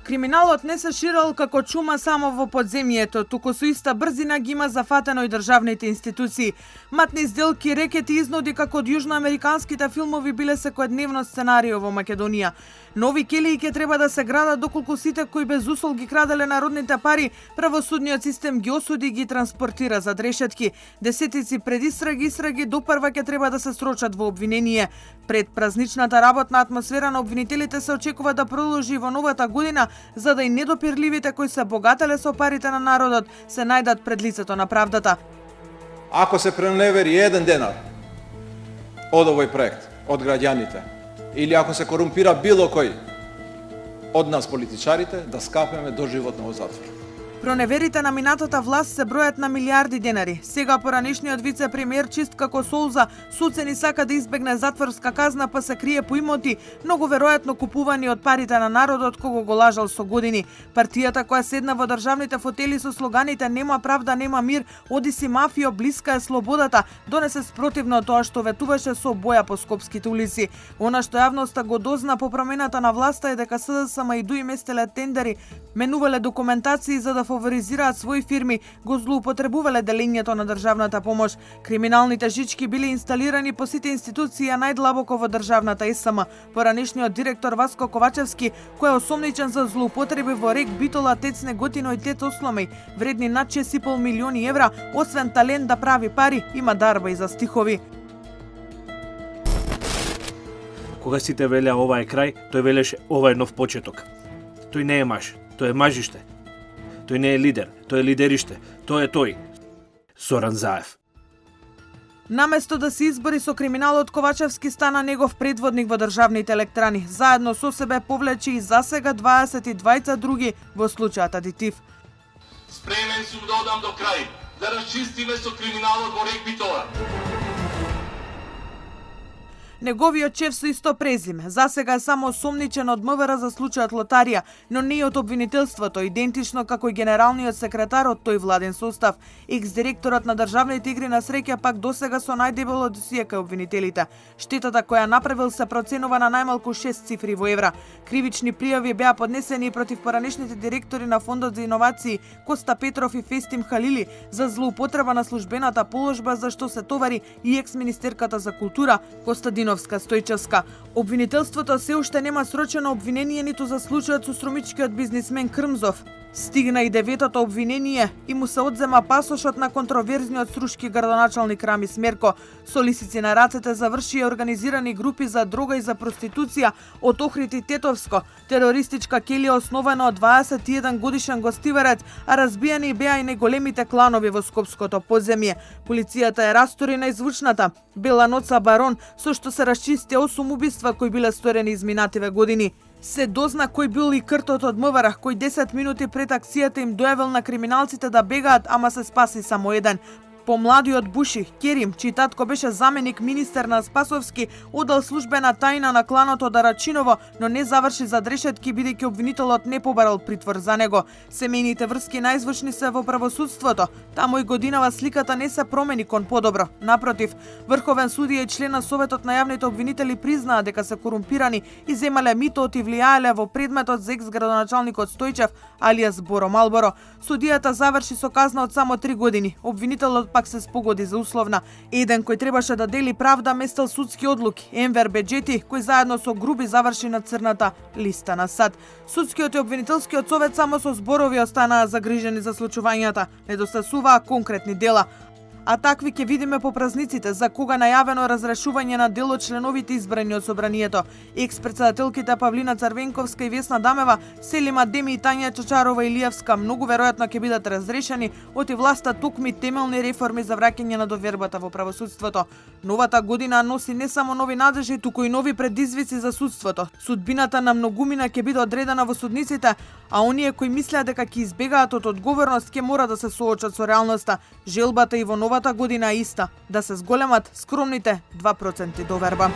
Криминалот не се ширел како чума само во подземјето, туку со иста брзина ги има зафатено и државните институции. Матни сделки, рекети, изнуди како од јужноамериканските филмови биле секојдневно сценарио во Македонија. Нови келии ќе треба да се градат доколку сите кои без усол ги краделе народните пари, правосудниот систем ги осуди и ги транспортира зад решетки. Десетици предистраги допрва ќе треба да се срочат во обвинение. Пред празничната работна атмосфера на обвинителите се очекува да продолжи во новата година, за да и недопирливите кои се богателе со парите на народот се најдат пред лицето на правдата. Ако се преневери еден денар од овој проект, од граѓаните, или ако се корумпира било кој од нас политичарите, да скапеме доживотно во затвор. Проневерите на минатата власт се бројат на милиарди денари. Сега поранешниот вице-премиер чист како солза, суцени сака да избегне затворска казна, па се крие по имоти, многу веројатно купувани од парите на народот кого го лажал со години. Партијата која седна во државните фотели со слоганите "Нема правда, нема мир", "Оди си мафио, блиска е слободата", донесе спротивно тоа што ветуваше со боја по скопските улици. Она што јавноста го дозна по промената на власта е дека СДСМ и ДУИ местеле тендери, менувале документации за да фаворизираат своји фирми, го злоупотребувале делењето на државната помош. Криминалните жички биле инсталирани по сите институции, а најдлабоко во државната СМ. Поранешниот директор Васко Ковачевски, кој е осомничен за злоупотреби во РЕК, Битола, ТЕЦ Неготино и ТЕЦ Осломеј, вредни над 6,5 милиони евра, освен талент да прави пари, има дарба и за стихови. Кога сите велеа ова е крај, тој велеше ова е нов почеток. Тој не е маж, тој е мажиште. Тој не е лидер, тој е лидериште. Тој е тој. Зоран Заев. Наместо да се избори со криминалот, Ковачевски стана негов предводник во државните електрани. Заедно со себе повлече и засега 22 други во случајот адитив. Спремен сум да одам до крај, да расчистиме со криминалот во РЕК Битола. Неговиот шеф со исто презиме, засега е само осомничен од МВР за случајот Лотарија, но не и од обвинителството, идентично како и генералниот секретар од тој владен состав. Екс-директорот на државните игри на среќа пак досега со најдебело досие кај обвинителите. Штетата која направил се проценува на најмалку 6 цифри во евра. Кривични пријави беа поднесени против поранешните директори на Фондот за иновации Коста Петров и Фестим Халили за злоупотреба на службената положба за што се товари и екс-министерката за култура Костадиновска Стојчевска. Обвинителството се уште нема срочено обвинение ниту за случајот со струмичкиот бизнисмен Крмзов. Стигна и 9-то обвинение и му се одзема пасошот на контроверзниот струшки градоначалник Рамис Мерко. Со лисици на рацете завршија организирани групи за дрога и за проституција од Охрид и Тетовско, терористичка келија основана од 21 годишен гостиварец, а разбијани беа и најголемите кланови во скопското подземје. Полицијата е растори на извучната Бела Ноца Барон, со што се расчисти 8 убиства кои биле сторени изминативе години. Се дозна кој бил и кртот од МВР, кој 10 минути пред акцијата им дојавил на криминалците да бегаат, ама се спаси само еден. Помладиот Буши, Керим, чиј татко беше заменик министер на Спасовски, одал службена тајна на кланот од Арачиново, но не заврши зад решетки бидејќи обвинителот не побарал притвор за него. Семејните врски најзвучни се во правосудството. Таму и годинава сликата не се промени кон подобро. Напротив, Врховен судија и член на Советот на јавните обвинители признаа дека се корумпирани и земале мито и влијаеле во предметот за екс-градоначалникот Стојчев, алијас Боро Малборо. Судијата заврши со казна од само 3 години. Обвинителот пак се спогоди за условна. Еден кој требаше да дели правда местел судски одлуки, Енвер Беџети, кој заедно со Груби заврши на црната листа на САД. Судскиот и обвинителскиот совет само со зборови останаа загрижени за случувањата, недостасуваа конкретни дела. А такви ќе видиме по празниците, за кога најавено разрешување на дел од членовите избрани од собранието. Екс-председателките Павлина Црвенковска и Весна Дамева, Селима Деми и Тања Чачарова Илиевска многу веројатно ќе бидат разрешени, оти власта тукми темелни реформи за враќање на довербата во правосудството. Новата година носи не само нови надежи, туку и нови предизвици за судството. Судбината на многумина ќе биде одредена во судниците, а оние кои мислеа дека ќе избегаат од одговорност ќе мора да се соочат со реалноста. Желбата и во новата година е иста, да се зголемат скромните 2% доверба.